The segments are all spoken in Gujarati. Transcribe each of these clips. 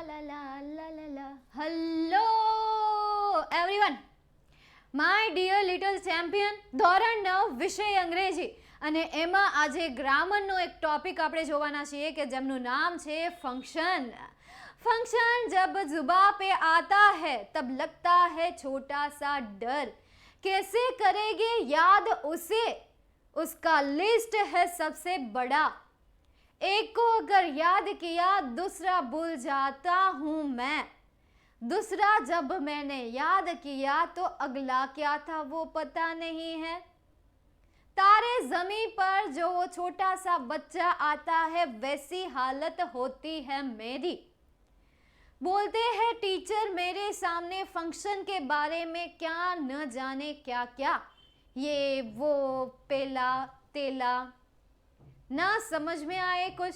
la la la la la. Hello everyone. My dear little champion. ધોરણ 9 વિષય અંગ્રેજી અને એમાં આજે ગ્રામરનો એક ટોપિક આપણે જોવાના છીએ કે જેમનું નામ છે ફંક્શન. फंक्शन जब जुबा पे आता है तब लगता है छोटा सा डर. कैसे करेंगे याद उसे, उसका लिस्ट है सबसे बड़ा. एक को अगर याद किया दूसरा भूल जाता हूँ मैं. दूसरा जब मैंने याद किया तो अगला क्या था वो पता नहीं है. तारे जमीन पर जो वो छोटा सा बच्चा आता है वैसी हालत होती है मेरी. बोलते हैं टीचर मेरे सामने फंक्शन के बारे में क्या न जाने क्या क्या, ये वो पेला तेला. ना समझ में आए कुछ.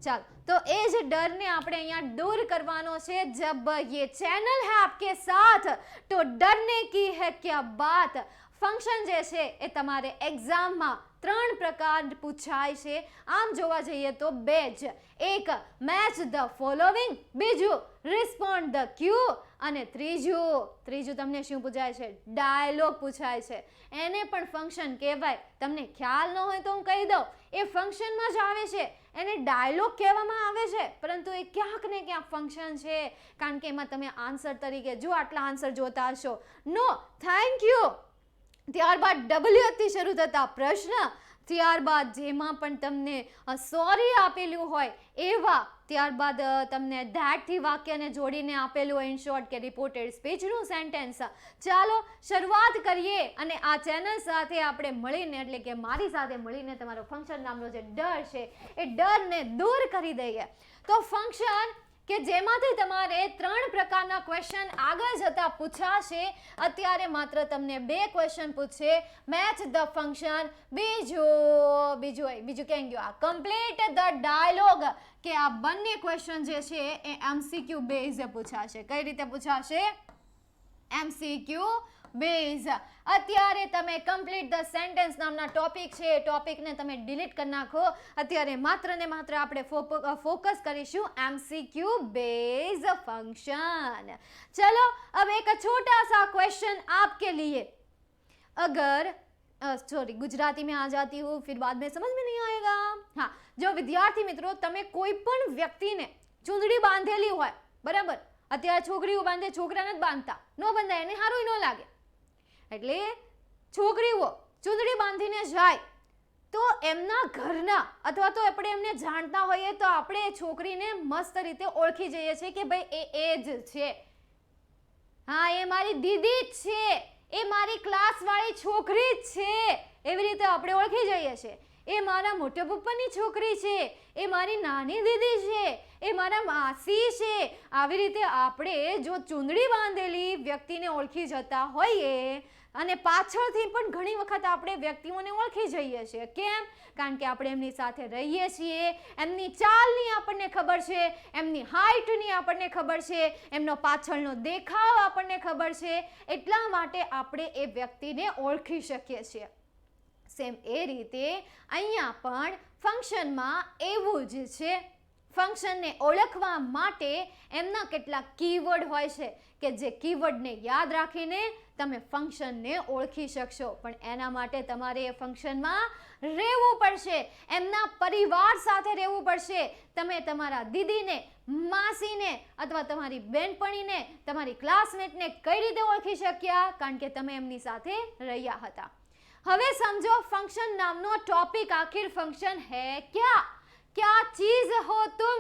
ચાલો તો એ જ ડરને આપણે અહીંયા દૂર કરવાનો છે. જબ ये चैनल है आपके साथ तो डरने की है क्या बात. ફંક્શન જે છે એ તમારે એક્ઝામમાં 3 પ્રકાર પૂછાય છે. આમ જોવા જઈએ તો 2 જ. એક મેચ ધ ફોલોવિંગ, બીજું રિસ્પોન્ડ ધ ક્યુ અને ત્રીજું તમને શું પૂછાય છે? ડાયલોગ પૂછાય છે. એને પણ ફંક્શન કહેવાય. તમને ખ્યાલ ન હોય તો હું કહી દઉં, એ ફંક્શનમાં જ આવે છે. એને ડાયલોગ કહેવામાં આવે છે, પરંતુ એ ક્યાંક ને ક્યાંક ફંક્શન છે, કારણ કે એમાં તમે આન્સર તરીકે જો આટલા આન્સર જોતા હશો, નો થેન્ક યુ, ત્યારબાદ ડબલ્યુ થી શરૂ થતા પ્રશ્ન, ત્યારબાદ જેમાં પણ તમને સોરી આપેલું હોય એવા, ત્યારબાદ તમને ધેટ થી વાક્યને જોડીને આપેલું હોય ઇન શોર્ટ કે રિપોર્ટેડ સ્પીચનું સેન્ટેન્સ. ચાલો શરૂઆત કરીએ અને આ ચેનલ સાથે આપણે મળીને, એટલે કે મારી સાથે મળીને તમારો ફંક્શન નામનો જે ડર છે એ ડરને દૂર કરી દઈએ. તો ફંક્શન કે જેમાંથી તમારે 3 પ્રકારના ક્વેશ્ચન આગળ જતા પૂછાશે. અત્યારે માત્ર તમને 2 ક્વેશ્ચન પૂછશે. મેચ ધ ફંક્શન, બીજું કેમ ગયું આ કમ્પ્લીટ ધ ડાયલોગ, કે આ બંને ક્વેશ્ચન જે છે એ એમસીક્યુ બેઝ પૂછાશે. કઈ રીતે પૂછાશે? MCQ base. અત્યારે તમે કમ્પ્લીટ ધ સેન્ટેન્સ નામના ટોપિક છે, ટોપિકને તમે ડિલીટ કરી નાખો. અત્યારે માત્ર ને માત્ર આપણે ફોકસ કરીશું એમસીક્યુ બેઝ ફંक्शन. चलो अब एक छोटा सा क्वेश्चन आपके लिए. अगर सॉरी गुजराती में आ जाती हूँ, फिर बाद में समझ में नहीं आएगा. हाँ, जो विद्यार्थी મિત્રો તમે કોઈ પણ વ્યક્તિને ચૂંદડી બાંધેલી હોય, બરાબર, અત્યારે છોકરીઓ બાંધે, છોકરાને જ બાંધતા, નો બંધાય, એને સારું ન લાગે, એટલે છોકરીઓ ચૂંદડી બાંધીને જાય તો એમના ઘરના અથવા તો આપણે એમને જાણતા હોઈએ તો આપણે એ છોકરીને મસ્ત રીતે ઓળખી જઈએ છીએ કે ભાઈ એ જ છે, હા એ મારી દીદી જ છે, એ મારી ક્લાસવાળી છોકરી જ છે, એવી રીતે આપણે ઓળખી જઈએ છીએ. એ મારા મોટા પપ્પાની છોકરી છે, એ મારી નાની દીદી છે, એ મારા માસી છે. આવી રીતે આપણે જો ચૂંદડી બાંધેલી વ્યક્તિને ઓળખી જતા હોઈએ, અને પાછળથી પણ ઘણી વખત આપણે વ્યક્તિઓને ઓળખી જઈએ છીએ. કેમ? કારણ કે આપણે એમની સાથે રહીએ છીએ, એમની ચાલની આપણને ખબર છે, એમની હાઇટની આપણને ખબર છે, એમનો પાછળનો દેખાવ આપણને ખબર છે, એટલા માટે આપણે એ વ્યક્તિને ઓળખી શકીએ છીએ. સેમ એ રીતે અહીંયા પણ ફંક્શનમાં એવું જ છે. ફંક્શનને ઓળખવા માટે એમના કેટલાક કીવર્ડ હોય છે કે જે કીવર્ડને યાદ રાખીને તમે ફંક્શનને ઓળખી શકશો. પણ એના માટે તમારે એ ફંક્શનમાં રહેવું પડશે, એમના પરિવાર સાથે રહેવું પડશે. તમે તમારા દીદીને, માસીને અથવા તમારી બેનપણીને, તમારી ક્લાસમેટને કઈ રીતે ઓળખી શક્યા? કારણ કે તમે એમની સાથે રહ્યા હતા. હવે સમજો ફંક્શન નામનો ટોપિક. આખिर ફંક્શન है क्या? क्या चीज हो तुम?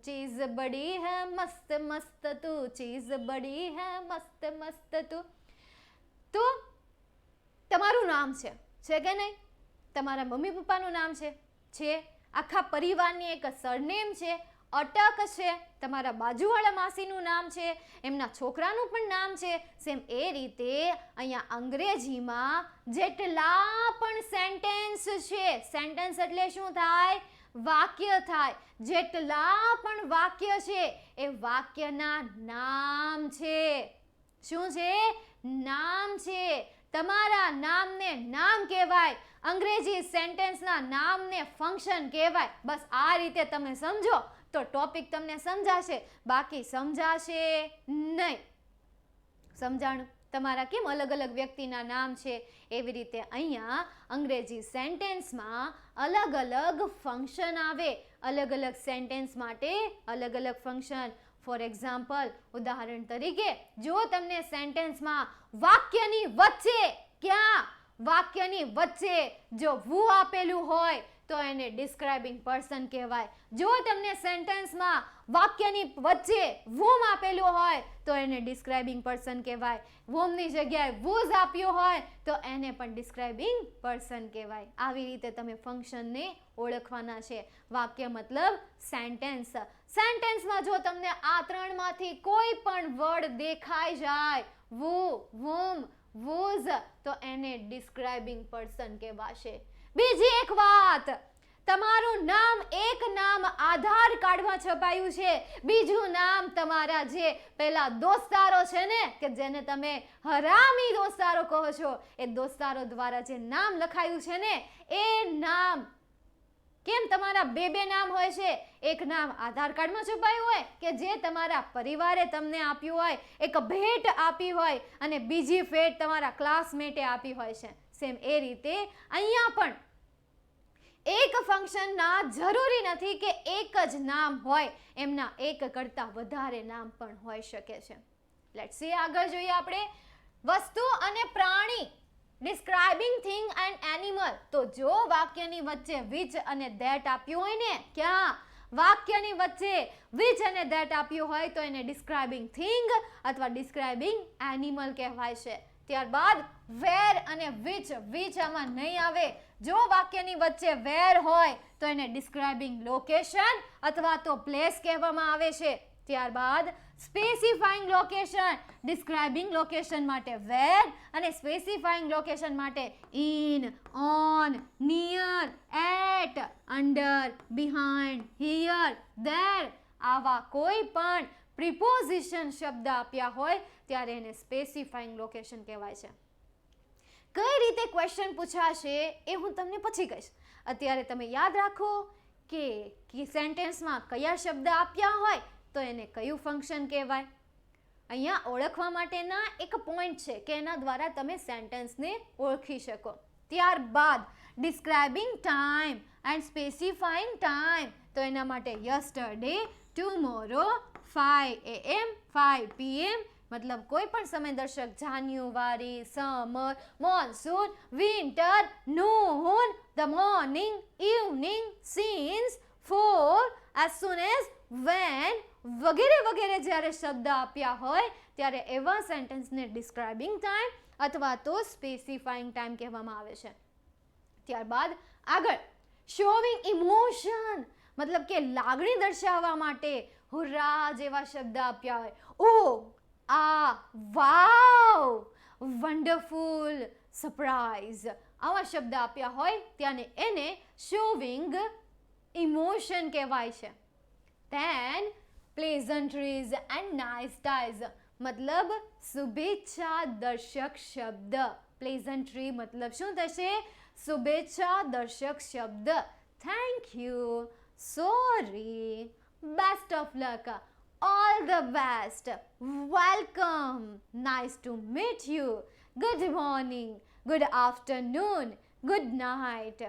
चीज बड़ी है मस्त मस्त तू, चीज बड़ी है मस्त मस्त तू. તો તમારું નામ છે કે નહીં? તમારા મમ્મી પપ્પાનું નામ છે, આખા પરિવારની એક સરનેમ છે, અટક છે, તમારા બાજુવાળા માસીનું નામ છે, એમના છોકરાનું પણ નામ છે. સેમ એ રીતે અહીંયા અંગ્રેજીમાં જેટલા પણ સેન્ટેન્સ છે, સેન્ટેન્સ એટલે શું થાય? વાક્ય થાય. જેટલા પણ વાક્ય છે એ વાક્યના નામ છે. શું છે? નામ છે. તમારા નામને નામ કહેવાય, અંગ્રેજી સેન્ટેન્સના નામને ફંક્શન કહેવાય. બસ આ રીતે તમે સમજો તો ટોપિક તમને સમજાશે, બાકી સમજાશે નહીં. સમજાણું? તમારા કેમ અલગ અલગ વ્યક્તિના નામ છે, એવી રીતે અહીંયા અંગ્રેજી સેન્ટેન્સમાં અલગ અલગ ફંક્શન આવે. અલગ અલગ સેન્ટેન્સ માટે અલગ અલગ ફંક્શન. ફોર એક્ઝામ્પલ, ઉદાહરણ તરીકે, જો તમને સેન્ટેન્સમાં વાક્યની વચ્ચે, ક્યાં? વાક્યની વચ્ચે જો વુ આપેલું હોય તો એને ડિસ્ક્રાઇબિંગ પર્સન કહેવાય. જો તમને સેન્ટેન્સમાં વાક્યની વચ્ચે વોમ આપેલું હોય તો એને ડિસ્ક્રાઇબિંગ પર્સન કહેવાય. વોમની જગ્યાએ વુઝ આપ્યું હોય તો એને પણ ડિસ્ક્રાઇબિંગ પર્સન કહેવાય. આવી રીતે તમે ફંક્શનને ઓળખવાના છે. વાક્ય મતલબ સેન્ટેન્સ. સેન્ટેન્સમાં જો તમને આ ત્રણમાંથી કોઈ પણ વર્ડ દેખાઈ જાય, વુ, વોમ, વોઝ, તો એને ડિસ્ક્રાઇબિંગ પર્સન કહેવાશે. બીજી એક વાત, તમારું નામ, એક નામ આધાર કાર્ડમાં છપાયું છે, બીજું નામ તમારા જે પેલા દોસ્તારો છે ને, કે જેને તમે હરામી દોસ્તારો કહો છો, એ દોસ્તારો દ્વારા જે નામ લખાયું છે ને, એ નામ કેમ તમારા બે બે નામ હોય છે? એક નામ આધાર કાર્ડમાં છુપાયું હોય કે જે તમારા પરિવારે તમને આપ્યું હોય, એક ભેટ આપી હોય, અને બીજી ભેટ તમારા ક્લાસમેટે આપી હોય છે. સેમ એ રીતે અહીંયા પણ એક ફંક્શનના જરૂરી નથી કે એક જ નામ હોય, એમના એક કરતા વધારે નામ પણ હોઈ શકે છે. લેટ્સ સી, આગળ જોઈએ આપણે વસ્તુ અને પ્રાણી. Describing thing and animal. તો જો વાક્યની વચ્ચે વિચ અને ધેટ આપ્યું હોય ને, ક્યાં? વાક્યની વચ્ચે વિચ અને ધેટ આપ્યું હોય તો એને ડિસ્ક્રાઇબિંગ થિંગ અથવા ડિસ્ક્રાઇબિંગ એનિમલ કહેવાય છે. ત્યારબાદ વેર અને વિચ. વિચ આમાં નહીં આવે. જો વાક્યની વચ્ચે વેર હોય તો એને ડિસ્ક્રાઇબિંગ લોકેશન અથવા તો પ્લેસ કહેવામાં આવે છે. ત્યારબાદ સ્પેસિફાઈંગ લોકેશન. ડિસ્ક્રાઇબિંગ લોકેશન માટે વેર અને સ્પેસિફાઈંગ લોકેશન માટે in, on, near, at, under, behind, here, there. આવા કોઈ પણ પ્રિપોઝિશન શબ્દ આપ્યા હોય ત્યારે એને સ્પેસિફાઈંગ લોકેશન કહેવાય છે. કઈ રીતે ક્વેશ્ચન પૂછાશે એ હું તમને પછી કહીશ. અત્યારે તમે યાદ રાખો કે સેન્ટેન્સમાં કયા શબ્દ આપ્યા હોય તો એને કયું ફંક્શન કહેવાય. અહીંયા ઓળખવા માટેના એક પોઈન્ટ છે કે એના દ્વારા તમે સેન્ટેન્સને ઓળખી શકો. ત્યારબાદ describing time and specifying time. તો એના માટે યસ્ટરડે, ટુમોરો, 5 AM, 5 PM, મતલબ કોઈ પણ સમય દર્શક, January, summer, monsoon, winter, noon, the morning, evening, since, for, as soon as, when, વગેરે વગેરે જ્યારે શબ્દ આપ્યા હોય ત્યારે એવા સેન્ટેન્સને ડિસ્ક્રાઇબિંગ ટાઈમ અથવા તો સ્પેસિફાઈંગ ટાઈમ કહેવામાં આવે છે. ત્યારબાદ આગળ શોવિંગ ઇમોશન, મતલબ કે લાગણી દર્શાવવા માટે હુર્રા જેવા શબ્દ આપ્યા હોય, ઓ, આ, વાવ, વન્ડરફુલ, સરપ્રાઈઝ, આવા શબ્દ આપ્યા હોય ત્યારે એને શોવિંગ ઇમોશન કહેવાય છે. ધેન પ્લેઝન્ટ્રીઝ એન્ડ નાઇસટાઈઝ, મતલબ શુભેચ્છા દર્શક શબ્દ. પ્લેઝન્ટ્રી મતલબ શું થશે? શુભેચ્છા દર્શક શબ્દ. Thank you, sorry, best of luck, all the best, welcome, nice to meet you, good morning, good afternoon, good night.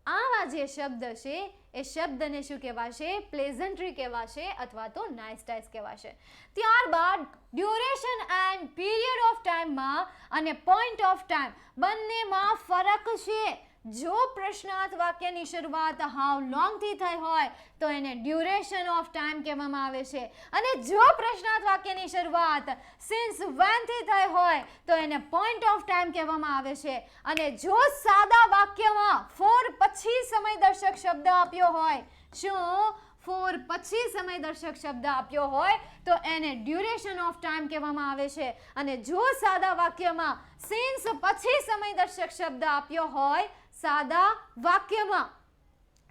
આવા જે શબ્દ છે એ શબ્દને શું કહેવાશે? પ્લેઝન્ટ્રી કહેવાશે અથવા તો નાઇસટાઈઝ કહેવાશે. ત્યારબાદ ડ્યુરેશન એન્ડ પીરિયડ ઓફ ટાઈમમાં અને પોઈન્ટ ઓફ ટાઈમ બંનેમાં ફરક છે. જો પ્રશ્નાર્થ વાક્યની શરૂઆત હાઉ લોંગથી થઈ હોય તો એને ડ્યુરેશન ઓફ ટાઈમ કહેવામાં આવે છે, અને જો પ્રશ્નાર્થ વાક્યની શરૂઆત સિન્સ વેનથી થઈ હોય તો એને પોઈન્ટ ઓફ ટાઈમ કહેવામાં આવે છે. અને જો સાદા વાક્યમાં ફોર પછી સમયદર્શક શબ્દ આપ્યો હોય, શું ફોર પછી સમયદર્શક શબ્દ આપ્યો હોય તો એને ડ્યુરેશન ઓફ ટાઈમ કહેવામાં આવે છે. અને જો સાદા વાક્યમાં સિન્સ પછી સમયદર્શક શબ્દ આપ્યો હોય, સાદા વાક્યમાં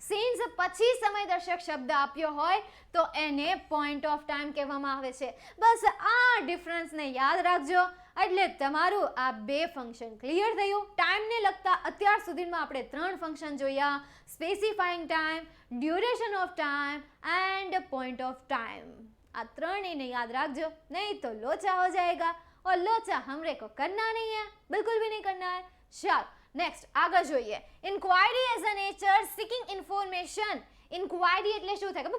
સિન્સ પછી સમયદર્શક શબ્દ આપ્યો હોય તો એને પોઈન્ટ ઓફ ટાઈમ કહેવામાં આવે છે. બસ આ ડિફરન્સને યાદ રાખજો. એટલે તમારું આ 2 ફંક્શન ક્લિયર થયું. ટાઈમને લગતા અત્યાર સુધીમાં આપણે 3 ફંક્શન જોયા, specifying time, duration of time end point of time. આ ત્રણેયને યાદ રાખજો, નહીં તો લોચા हो जाएगा और लोचा हमरे को करना नहीं है, बिल्कुल भी नहीं करना है. चलो नेक्स्ट આગળ જોઈએ. Inquiry as a nature seeking information. Inquiry એટલે શું થાય?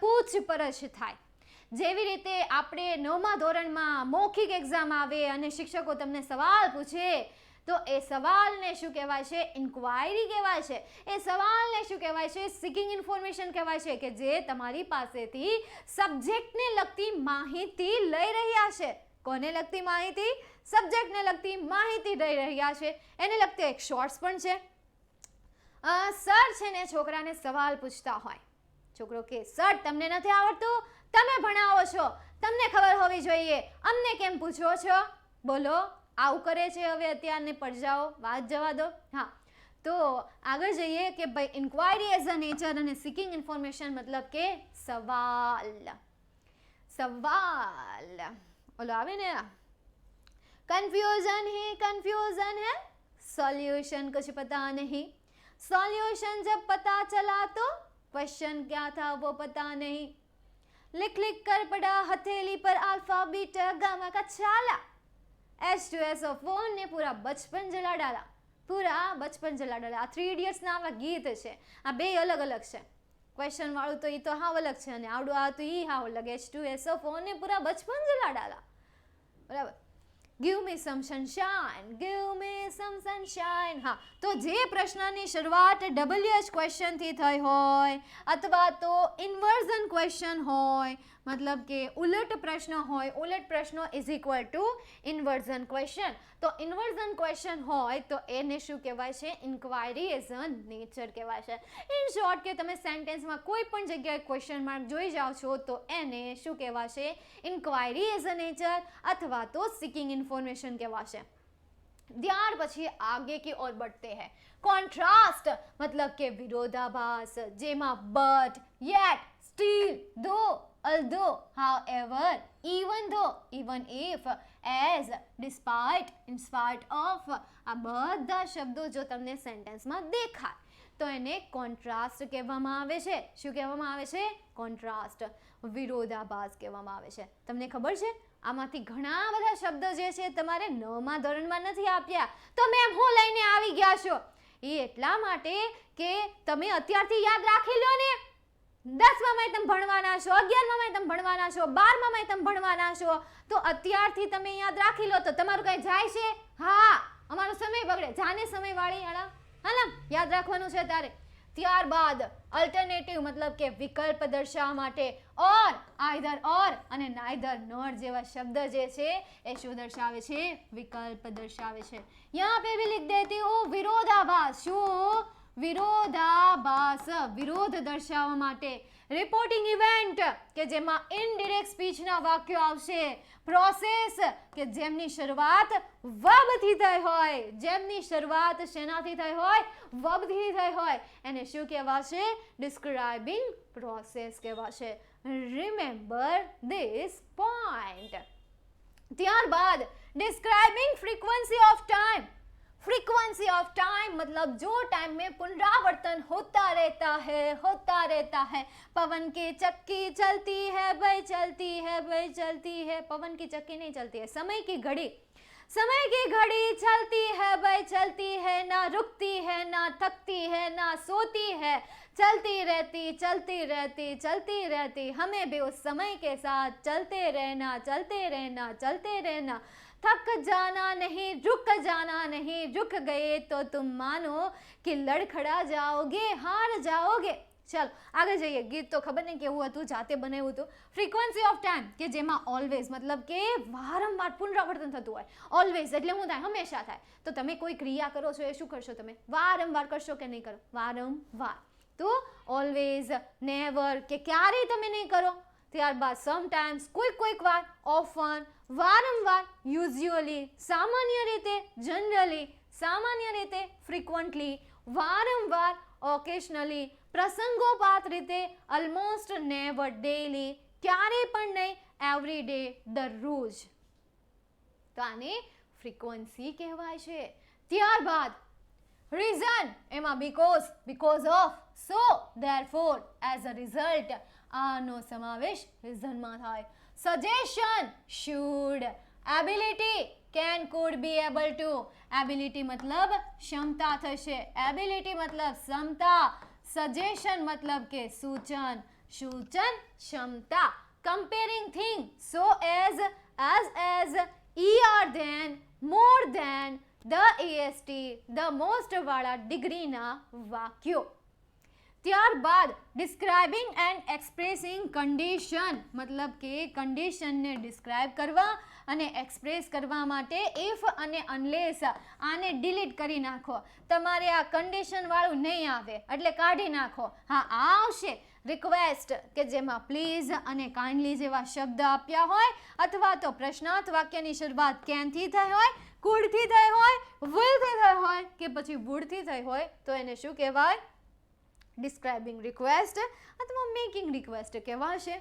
પૂછપરછ થાય. જેવી રીતે આપણે 9મા ધોરણમાં મૌખિક એક્ઝામ આવે અને શિક્ષકો તમને સવાલ પૂછે તો એ સવાલને શું કહેવાય છે? ઇન્ક્વાયરી કહેવાય છે. એ સવાલને શું કહેવાય છે? સીકિંગ ઇન્ફોર્મેશન કહેવાય છે, કે જે તમારી પાસેથી સબ્જેક્ટને લગતી માહિતી લઈ રહ્યા છે. કોને લગતી માહિતી? સબ્જેક્ટને લગતી માહિતી લઈ રહ્યા છે. એને લગતી એક શોર્ટ્સ પણ છે. સર છે ને છોકરાને સવાલ પૂછતા હોય, છોકરો કે સર તમને નથી આવડતું, તમે ભણાવો છો, તમને ખબર હોવી જોઈએ, અમને કેમ પૂછો છો? બોલો, આવું કરે છે હવે અત્યારને પડજાઓ, વાત જવા દો. હા, તો આગળ જઈએ કે ભાઈ ઇન્ક્વાયરી એઝ અ નેચર અને સીકિંગ ઇન્ફોર્મેશન મતલબ કે સવાલ. સવાલ ઓલો આવે ને, कंफ्यूजन है, सॉल्यूशन कुछ पता नहीं, सॉल्यूशन जब पता चला तो क्वेश्चन क्या था वो पता नहीं, लिख लिख कर पढ़ा हथेली पर अल्फा बीटा गामा का छाला, H2SO4 ने पूरा बचपन जला डाला, पूरा बचपन जला डाला. આ 3 ઇડિયટ્સ ના આવા ગીત છે. આ બે અલગ અલગ છે. ક્વેશ્ચન વાળું તો ઈ તો હાવ અલગ છે અને આવડું આ તો ઈ હાવ અલગ. H2SO4 ને પૂરા બચપન જલા ડાલા. બરાબર. Give me some sunshine, give me some sunshine. હા, તો જે પ્રશ્નની શરૂઆત WH ક્વેશ્ચન થી થઈ હોય અથવા તો ઇન્વર્ઝન ક્વેશ્ચન હોય, મતલબ કે ઉલટ પ્રશ્ન હોય, ઉલટ પ્રશ્નો is equal to inversion question. તો ઇન્વર્ઝન ક્વેશ્ચન હોય તો એને શું કહેવાય છે? ઇન્ક્વાયરી એઝ અ નેચર કહેવાય છે. ઇન શોર્ટ કે તમે સેન્ટેન્સમાં કોઈ પણ જગ્યાએ ક્વેશ્ચન માર્ક જોઈ જાઓ છો તો એને શું કહેવાશે? ઇન્ક્વાયરી એઝ અ નેચર અથવા તો સીકિંગ ઇન્ફોર્મેશન કહેવાશે. ત્યાર પછી आगे की ओर बढ़ते हैं. कॉन्ट्रास्ट मतलब के विरोधाभास, જેમાં but, yet, still, though, although, however, even though, even if, as, despite, in spite of, આ બધા શબ્દો જો તમને સેન્ટેન્સમાં દેખાય તો એને કોન્ટ્રાસ્ટ કહેવામાં આવે છે. શું કહેવામાં આવે છે? કોન્ટ્રાસ્ટ, વિરોધાભાસ કહેવામાં આવે છે. તમને ખબર છે આમાંથી ઘણા બધા શબ્દો જે છે તમારે 9મા ધોરણમાં નથી આપ્યા, તો મેમ હું લઈને આવી ગયા છો? એ એટલા માટે કે તમે અત્યારથી યાદ રાખી લો ને. 10મામાં તમે ભણવાના છો, 11મામાં તમે ભણવાના છો, 12મામાં તમે ભણવાના છો, તો અત્યારથી તમે યાદ રાખી લો તો તમારું કઈ જાય છે? હા, અમારો સમય બગડે. જાને સમય વાળી હાલા યાદ રાખવાનું છે તારે. ત્યારબાદ અલ્ટરનેટિવ મતલબ કે વિકલ્પ દર્શાવવા માટે ઓર, આઈધર ઓર અને નાઈધર નોર જેવા શબ્દ જે છે એ શું દર્શાવે છે? વિકલ્પ દર્શાવે છે. यहाँ पे भी लिख देती हूँ विरोधाभास. શું? વિરોધાભાસ, વિરોધ દર્શાવવા માટે. રિપોર્ટિંગ ઇવેન્ટ કે જેમાં ઇનડિરેક્ટ સ્પીચના વાક્યો આવશે. પ્રોસેસ કે જેમની શરૂઆત વર્બથી થઈ હોય, જેમની શરૂઆત શેનાથી થઈ હોય? વર્બથી થઈ હોય, એને શું કહેવાશે? ડિસ્ક્રાઇબિંગ પ્રોસેસ કહેવાશે. Remember this point. ત્યારબાદ describing frequency of time. Frequency of time मतलब जो टाइम में पुनरावर्तन होता रहता है. पवन की चक्की चलती है भाई, चलती है भाई, चलती है. पवन की चक्की नहीं चलती है, समय की घड़ी, समय की घड़ी चलती है भाई, चलती है, ना रुकती है, ना थकती है, ना सोती है, चलती रहती, चलती रहती, चलती रहती. हमें भी उस समय के साथ चलते रहना, चलते रहना, चलते रहना. थक जाना नहीं, रुक जाना नहीं, रुक गए तो तुम मानो कि लड़खड़ा जाओगे, हार जाओगे. चलो આગળ જઈએ. ગીત તો ખબર નહીં કેવું હતું, જાતે બનાવ્યું હતું. ફ્રીક્વન્સી ઓફ ટાઈમ કે જેમાં ઓલવેઝ મતલબ કે વારંવાર પુનરાવર્તન થતું હોય. ઓલવેઝ એટલે શું થાય? હંમેશા થાય. તો તમે કોઈ ક્રિયા કરો છો એ શું કરશો? તમે વારંવાર કરશો કે નહીં કરો? વારંવાર. તો ઓલવેઝ, નેવર કે ક્યારેય તમે નહીં કરો. ત્યારબાદ સમટાઈમ્સ, કોઈક વાર, ઓફન વારંવાર, યુઝ્યુઅલી સામાન્ય રીતે, જનરલી સામાન્ય રીતે, ફ્રીક્વન્ટલી વારંવાર, ઓકેશનલી પ્રસંગોપાત રીતે, ઓલમોસ્ટ નેવર, ડેઈલી ક્યારેય પણ નહીં, એવરી ડે દરરોજ. તો આને ફ્રીક્વન્સી કહેવાય છે. ત્યારબાદ રીઝન, એમાં because of, so, therefore, as a result, આનો સમાવેશ રીઝનમાં થાય. Suggestion, should. Ability, can, could, be, able to. Ability મતલબ ક્ષમતા થશે, એબિલિટી મતલબ ક્ષમતા, સજેશન મતલબ કે સૂચન, ક્ષમતા. Comparing thing, so, as, ER, more than, the AST, the most વાળા ડિગ્રીના વાક્યો. ત્યારબાદ ડિસ્ક્રાઇબિંગ એન્ડ એક્સપ્રેસિંગ કન્ડિશન, મતલબ કે કન્ડિશનને ડિસ્ક્રાઇબ કરવા અને એક્સપ્રેસ કરવા માટે ઇફ અને અનલેસ આને ડિલીટ કરી નાખો. તમારે આ કન્ડિશન વાળું નહીં આવે એટલે કાઢી નાખો. હા, આ આવશે રિક્વેસ્ટ કે જેમાં પ્લીઝ અને કાઇન્ડલી જેવા શબ્દ આપ્યા હોય, અથવા તો પ્રશ્નાર્થ વાક્યની શરૂઆત કેનથી થઈ હોય, કુડથી થઈ હોય, વિલથી થઈ હોય કે પછી વુડથી થઈ હોય, તો એને શું કહેવાય? ડિસ્ક્રાઇબિંગ રિક્વેસ્ટ અથવા મેકિંગ રિક્વેસ્ટ કહેવાશે.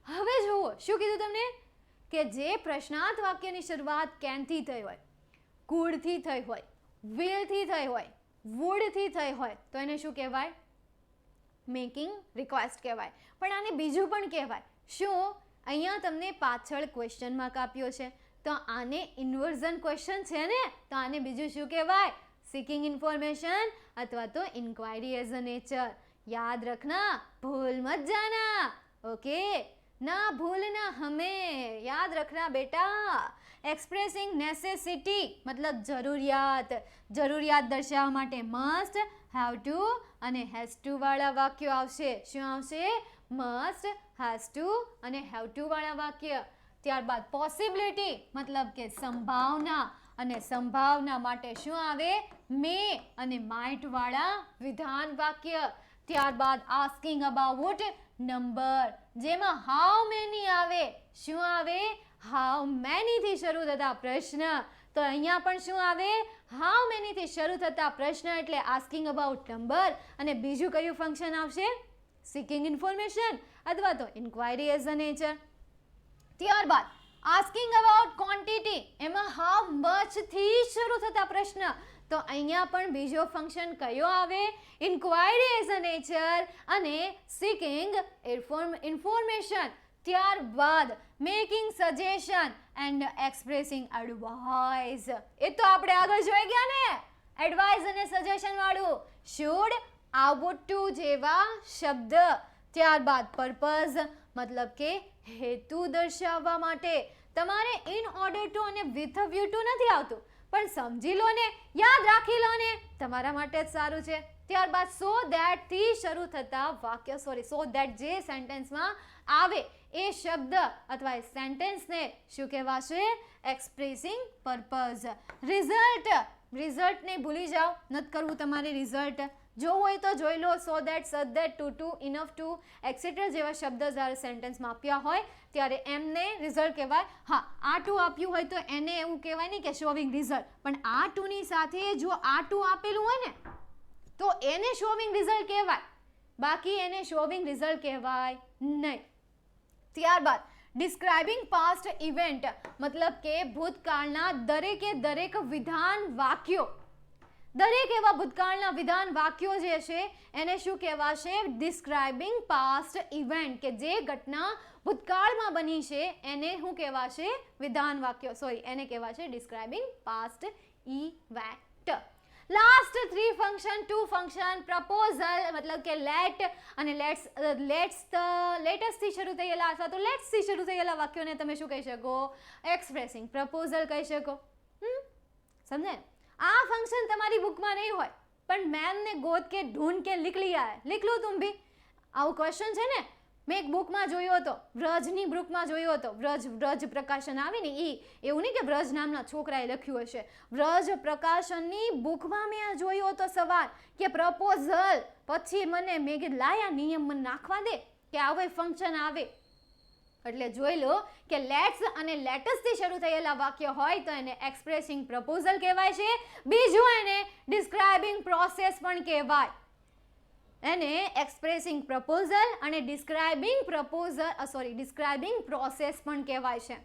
હવે જુઓ શું કીધું તમને, કે જે પ્રશ્નાર્થ વાક્યની શરૂઆત કેનથી થઈ હોય, કુડથી થઈ હોય, વિલથી થઈ હોય, વુડથી થઈ હોય, તો એને શું કહેવાય? મેકિંગ રિક્વેસ્ટ કહેવાય. પણ આને બીજું પણ કહેવાય. શું? અહીંયા તમને પાછળ ક્વેશ્ચન માર્ક આપ્યો છે, તો આને ઇન્વર્ઝન ક્વેશ્ચન છે ને, તો આને બીજું શું કહેવાય? सीकिंग इन्फॉर्मेशन अथवा तो इंक्वायरी एज अ नेचर. याद रखना, भूल मत जाना. ओके, ना भूलना हमें, याद रखना बेटा. एक्सप्रेसिंग नेसेसिटी मतलब જરૂરિયાત, જરૂરિયાત દર્શાવવા માટે મસ્ટ, હેવ ટુ અને હેઝ ટુ વાળા વાક્યો આવશે. શું આવશે? મસ્ટ, હેઝ ટુ અને હેવ ટુ વાળા વાક્ય. ત્યારબાદ પોસિબિલિટી મતલબ કે સંભાવના, અને સંભાવના માટે શું આવે? મે અને માઇટ વાળા વિધાન વાક્ય. ત્યારબાદ આસ્કિંગ અબાઉટ નંબર, જેમાં હાઉ મેની આવે. શું આવે? હાઉ મેની થી શરૂ થતા પ્રશ્ન. તો અહીંયા પણ શું આવે? હાઉ મેની થી શરૂ થતા પ્રશ્ન એટલે આસ્કિંગ અબાઉટ નંબર. અને બીજું કયું ફંક્શન આવશે? સીકિંગ ઇન્ફોર્મેશન અથવા તો ઇન્ક્વાયરી એઝ અ નેચર. ત્યારબાદ આસ્કિંગ અબાઉટ ક્વોન્ટિટી, એમાં હાઉ મચ થી શરૂ થતા પ્રશ્ન. તો અહીંયા પણ બીજો ફંક્શન કયો આવે? ઇન્ક્વાયરી એઝ અ નેચર અને સીકિંગ ઇન્ફોર્મેશન. ત્યારબાદ making suggestion and expressing advice. એ તો આપણે આગળ જોઈ ગયા ને, એડવાઇસ અને સજેશન વાળું. શુડ, આઉટ ટુ જેવા શબ્દ. ત્યારબાદ પર્પઝ મતલબ કે હેતુ દર્શાવવા માટે. તમારે ઇન ઓર્ડર ટુ અને વિથ અ વ્યૂ ટુ નથી આવતું, પણ સમજી લો ને, યાદ રાખી લો ને, તમારા માટે જ સારું છે. ત્યારબાદ સો ધેટ થી શરૂ થતા વાક્ય, સો ધેટ જે સેન્ટેન્સમાં આવે એ શબ્દ અથવા એ સેન્ટેન્સને શું કહેવાશે? Expressing purpose. રિઝલ્ટ, રિઝલ્ટને ભૂલી જાઓ, નથી કરવું તમારે રિઝલ્ટ. જોવું હોય તો જોઈ લો. So that, such that, to, enough to, etcetera જેવા શબ્દ જ્યારે સેન્ટેન્સમાં આપ્યા હોય ત્યારે એમને રિઝલ્ટ કહેવાય. હા, આ ટુ આપ્યું હોય તો એને એવું કહેવાય નહીં કે શોવિંગ રિઝલ્ટ, પણ આ ટુની સાથે જો આ ટુ આપેલું હોય ને તો એને શોવિંગ રિઝલ્ટ કહેવાય, બાકી એને શોવિંગ રિઝલ્ટ કહેવાય નહીં. ત્યારબાદ ડિસ્ક્રાઇબિંગ પાસ્ટ ઇવેન્ટ મતલબ કે ભૂતકાળના દરેકે દરેક વિધાન વાક્યો, દરેક એવા ભૂતકાળના વિધાન વાક્યો જે છે એને શું કહેવાશે? ડિસ્ક્રાઇબિંગ પાસ્ટ ઇવેન્ટ, કે જે ઘટના ભૂતકાળમાં બની છે એને શું કહેવાશે? વિધાન વાક્યો. એને કહેવાશે describing past event. Last 3 function, 2 function, proposal મતલબ કે લેટ અને લેટેસ્ટ થી શરૂ થયેલા અથવા તો લેટ્સ થી શરૂ થયેલા વાક્યોને તમે શું કહી શકો? એક્સપ્રેસિંગ પ્રપોઝલ કહી શકો. સમજે? આ ફંક્શન તમારી બુકમાં નહીં હોય, પણ मैम ने गोद के ढूंढ के लिख लिया है, लिख लो तुम भी. આવું ક્વેશ્ચન છે ને, મેં એક બુકમાં જોયો હતો, વ્રજની બુકમાં જોયો હતો. વ્રજ પ્રકાશન આવી ને એ, એવું નહીં કે વ્રજ નામના છોકરાએ લખ્યું હશે, વ્રજ પ્રકાશનની બુકમાં મેં આ જોયો હતો સવાલ કે પ્રપોઝલ. પછી મેં કીધું લાયા નિયમ મને નાખવા દે કે આવું ફંક્શન આવે. એટલે જોઈ લો કે લેટ્સ અને લેટસ થી શરૂ થયેલા વાક્ય હોય તો એને એક્સપ્રેસિંગ પ્રપોઝલ કહેવાય છે. બીજું એને ડિસ્ક્રાઇબિંગ પ્રોસેસ પણ કહેવાય. એને એક્સપ્રેસિંગ પ્રપોઝલ અને ડિસ્ક્રાઇબિંગ પ્રોસેસ પણ કહેવાય છે.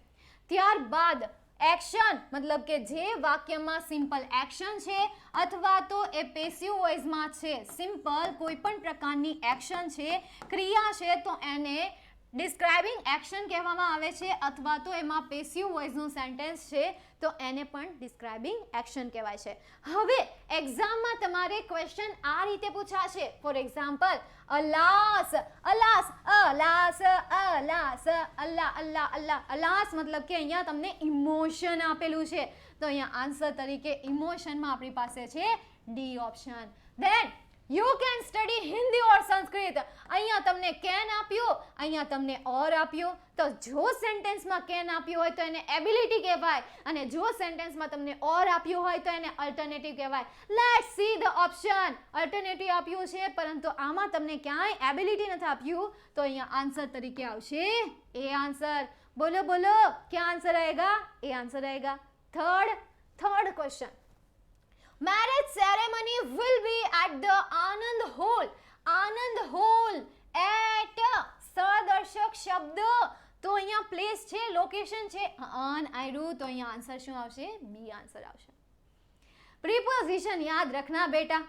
ત્યારબાદ એક્શન મતલબ કે જે વાક્યમાં સિમ્પલ એક્શન છે અથવા તો એ પેસિવ વોઇસમાં છે, સિમ્પલ કોઈ પણ પ્રકારની એક્શન છે, ક્રિયા છે, તો એને ડિસ્ક્રાઇબિંગ એક્શન કહેવામાં આવે છે, અથવા તો એમાં પેસિવ વોઇસનું સેન્ટેન્સ છે તો એને પણ ડિસ્ક્રાઇબિંગ એક્શન કહેવાય છે. હવે એક્ઝામમાં તમારે ક્વેશ્ચન આ રીતે પૂછાશે. ફોર એક્ઝામ્પલ, અલાસ, અલાસ, અલાસ, અલાસ, અલ્લાહ, અલ્લાહ, અલ્લાહ. અલાસ મતલબ કે અહીંયા તમને ઇમોશન આપેલું છે, તો અહીંયા આન્સર તરીકે ઇમોશનમાં આપણી પાસે છે D option. Then you can study Hindi or Sanskrit. અહીંયા તમને કેન આપ્યું, અહીંયા તમને ઓર આપ્યું, તો જો સેન્ટેન્સમાં કેન આપ્યું હોય તો એને એબિલિટી કહેવાય, અને જો સેન્ટેન્સમાં તમને ઓર આપ્યું હોય તો એને અલ્ટરનેટિવ કહેવાય. Let's see the option. Alternative આપ્યું છે પરંતુ આમાં તમને ક્યાંય એબિલિટી નથી આપ્યું, તો અહીંયા આન્સર તરીકે આવશે એ આન્સર. બોલો બોલો, ક્યાં આન્સર આएगा? એ આન્સર आएगा. Third question, marriage ceremony will be at the Anand Hall. Anand Hall at સદર્શક શબ્દ, તો અહીંયા પ્લેસ છે, લોકેશન છે, આયરું, તો અહીંયા આન્સર શું આવશે? બી આન્સર આવશે. પ્રિપોઝિશન યાદ રખના બેટા.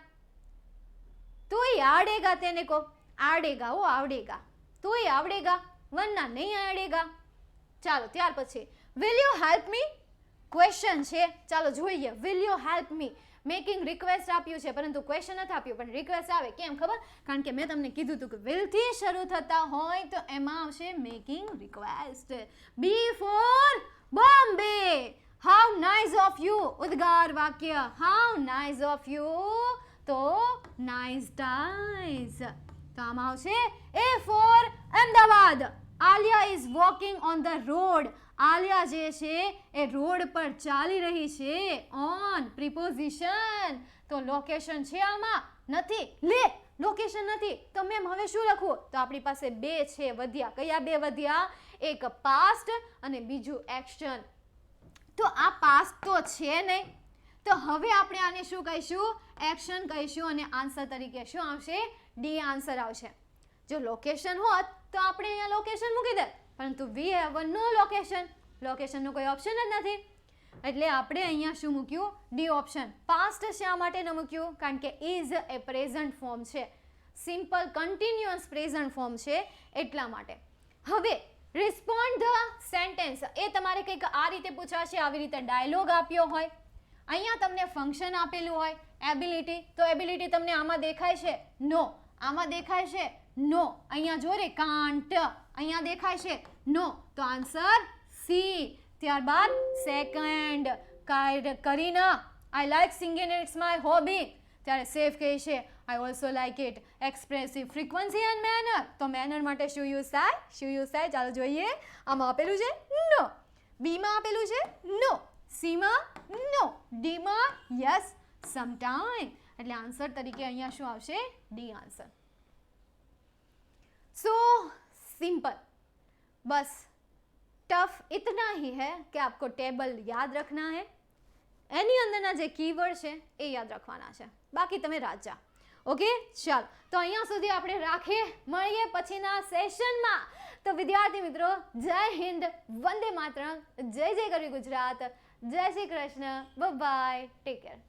तो ही आवड़ेगा, तेने को आवड़ेगा, वो आवड़ेगा, तो ही आवड़ेगा, वरना नहीं आवड़ेगा. ચાલો ત્યાર પછી will you help me question છે, ચાલો જોઈએ. will you help me making request આપ્યું છે પરંતુ ક્વેશ્ચન નથી આપ્યું, પણ રિક્વેસ્ટ આવે. કેમ ખબર? કારણ કે મેં તમને કીધું હતું કે will થી શરૂ થતા હોય તો એમાં આવશે making request. B for Bombay. How nice of you, ઉદ્ગાર વાક્ય. હાઉ નાઇસ ઓફ યુ, તો નાઇસ ટાઈસ. તો આમાં આવશે A for Ahmedabad. Alia is walking on the road. Alia જે છે એ રોડ પર ચાલી રહી છે. ઓન પ્રિપોઝિશન, તો લોકેશન છે આમાં નથી. લે, લોકેશન નથી તો મેમ હવે શું લખવું? તો આપણી પાસે બે છે વધ્યા. કયા બે વધ્યા? એક પાસ્ટ અને બીજું એક્શન. તો આ પાસ્ટ તો છે નહીં, તો હવે આપણે આને શું કહીશું? એક્શન કહીશું, અને આન્સર તરીકે શું આવશે? ડી આન્સર આવશે. જો લોકેશન હોત તો આપણે અહીંયા લોકેશન મૂકી દે, પરંતુ વી હેવ નો લોકેશન. લોકેશનનો કોઈ ઓપ્શન જ નથી, એટલે આપણે અહીંયા શું મૂક્યું? D option. પાસ્ટ શા માટે ન મૂક્યું? કારણ કે ઇઝ એ પ્રેઝન્ટ ફોર્મ છે, સિમ્પલ કન્ટિન્યુઅસ પ્રેઝન્ટ ફોર્મ છે, એટલા માટે. હવે રિસ્પોન્ડ ધ સેન્ટેન્સ, એ તમારે કંઈક આ રીતે પૂછાશે, આવી રીતે ડાયલોગ આપ્યો હોય. અહીંયા તમને ફંક્શન આપેલું હોય, એબિલિટી, તો એબિલિટી તમને આમાં દેખાય છે? નો. આમાં દેખાય છે? નો. અહીંયા જો રે કાન્ટ, અહીંયા દેખાય છે? નો. તો આન્સર સી. ત્યારબાદ second, Kareena, I like singing, it's my hobby. ત્યારે સેફ કહે છે I also like it. Expressive frequency and manner, તો મેનર માટે શું યુઝ થાય? શું યુઝ થાય? ચાલો જોઈએ. આમાં આપેલું છે નો, બીમાં આપેલું છે નો, સીમાં નો, ડીમાં યસ સમટાઈમ. એટલે આન્સર તરીકે અહીંયા શું આવશે? D answer. सो सिंपल, बस टफ इतना ही है कि आपको टेबल याद रखना है, એની અંદરના જે કીવર્ડ છે એ યાદ રાખવાના છે, બાકી તમે રાજા. ઓકે, ચાલો તો અહીંયા સુધી આપણે રાખીએ, મળીએ પછીના સેશનમાં. તો વિદ્યાર્થી મિત્રો, જય હિન્દ, વંદે માતરમ, જય જય ગરવી ગુજરાત, જય Shri Krishna, bye, take care.